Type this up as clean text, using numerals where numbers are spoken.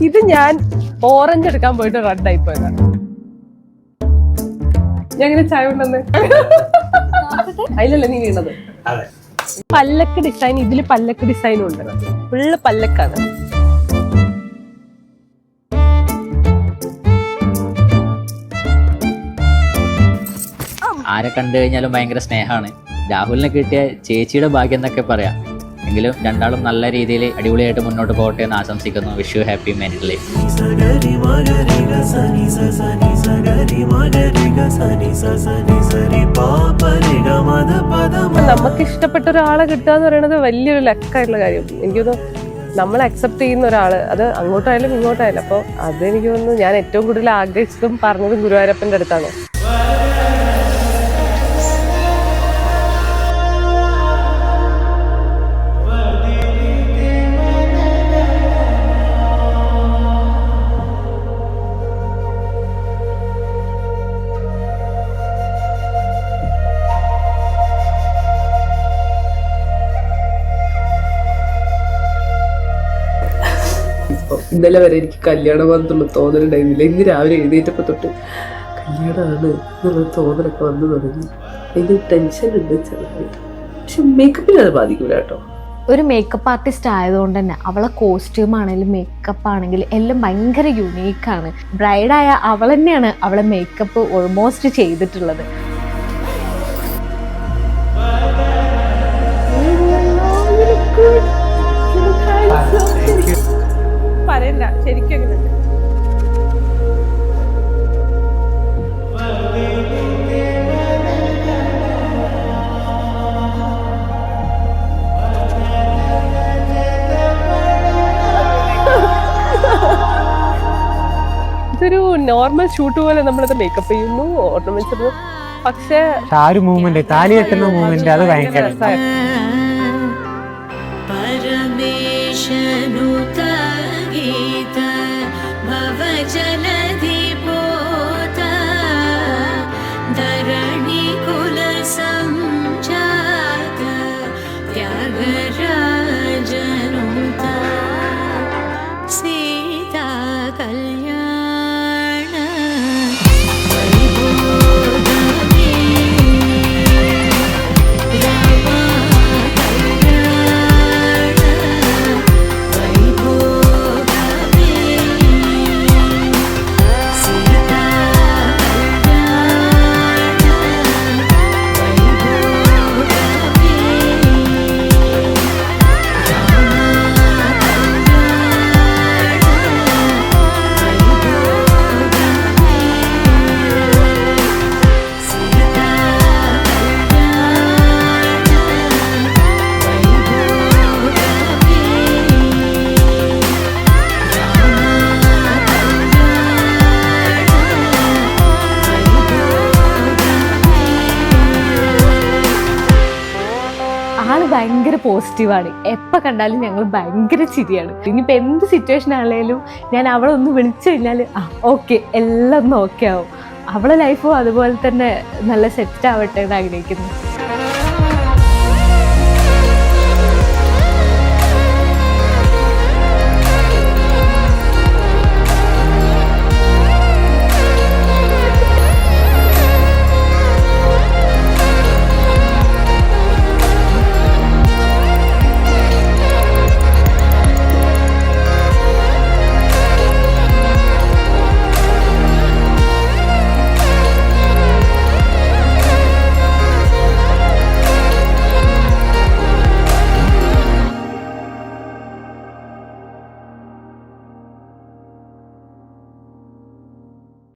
ഇത് ഞാൻ ഓറഞ്ച് എടുക്കാൻ പോയിട്ട് റെഡ് ആയി പോയതാണ്. ഞാൻ ഇങ്ങനെ ചായ ഉണ്ടെന്ന് അതിലല്ലേ നീ വീണത്? പല്ലക്ക് ഡിസൈൻ, ഇതില് പല്ലക്ക് ഡിസൈനും ഉണ്ട്. ഫുള്ള് പല്ലക്കാണ്. ആരെ കണ്ടു കഴിഞ്ഞാലും ഭയങ്കര സ്നേഹമാണ്. രാഹുലിനെ കിട്ടിയ ചേച്ചിയുടെ ഭാഗ്യം എന്നൊക്കെ പറയാം. എങ്കിലും രണ്ടാളും നല്ല രീതിയിൽ അടിപൊളിയായിട്ട് മുന്നോട്ട് പോകട്ടെ എന്ന് ആശംസിക്കുന്നു. Wish you happy married life. നമുക്ക് ഇഷ്ടപ്പെട്ട ഒരാളെ കിട്ടുക എന്ന് പറയുന്നത് വലിയൊരു ലക്കായിട്ടുള്ള കാര്യം. എനിക്ക് തോന്നുന്നു നമ്മൾ അക്സെപ്റ്റ് ചെയ്യുന്ന ഒരാള്, അത് അങ്ങോട്ടായാലും ഇങ്ങോട്ടായാലും. അപ്പോൾ അതെനിക്ക് തോന്നുന്നു ഞാൻ ഏറ്റവും കൂടുതൽ ആഗ്രഹിച്ചതും പറഞ്ഞതും ഗുരുവായൂരപ്പൻ്റെ അടുത്താണ്. ഇന്നലെ വരെ എനിക്ക് കല്യാണം വന്നുള്ള തോന്നലുണ്ടായിരുന്നില്ല. ഇന്ന് രാവിലെ എഴുന്നേറ്റപ്പോൾ തൊട്ട് കല്യാണമാണ് എന്നുള്ള തോന്നലൊക്കെ വന്നു തുടങ്ങി. എനിക്ക് ടെൻഷൻ ഉണ്ട് ചെറുതായി. പക്ഷെ മേക്കപ്പിന് അത് ബാധിക്കില്ല കേട്ടോ. ഒരു മേക്കപ്പ് ആർട്ടിസ്റ്റ് ആയതുകൊണ്ട് തന്നെ അവളെ കോസ്റ്റ്യൂം ആണെങ്കിലും മേക്കപ്പ് ആണെങ്കിലും എല്ലാം ഭയങ്കര യുണീക്കാണ്. ബ്രൈഡായ അവൾ തന്നെയാണ് അവളെ മേക്കപ്പ് ഓൾമോസ്റ്റ് ചെയ്തിട്ടുള്ളത്. പറയണ്ട, ശരിക്കും എങ്ങനെയുണ്ട്? ഇതൊരു നോർമൽ ഷൂട്ട് പോലെ നമ്മളത് മേക്കപ്പ് ചെയ്യുന്നു, ഓർണമെന്റ്സ് ഇടുന്നു. പക്ഷെ ആ ഒരു മൂവ്മെന്റ്, താലി കെട്ടുന്ന മൂവ്മെന്റ്, അത് ഭയങ്കര ഭയങ്കര പോസിറ്റീവാണ്. എപ്പോൾ കണ്ടാലും ഞങ്ങൾ ഭയങ്കര ചിരിയാണ്. ഇനിയിപ്പോൾ എന്ത് സിറ്റുവേഷൻ ആണെങ്കിലും ഞാൻ അവളെ ഒന്ന് വിളിച്ചു കഴിഞ്ഞാൽ ഓക്കെ, എല്ലാം ഒന്ന് ഓക്കെ ആവും. അവളെ ലൈഫും അതുപോലെ തന്നെ നല്ല സെറ്റ് ആവട്ടെ എന്ന് ആഗ്രഹിക്കുന്നു.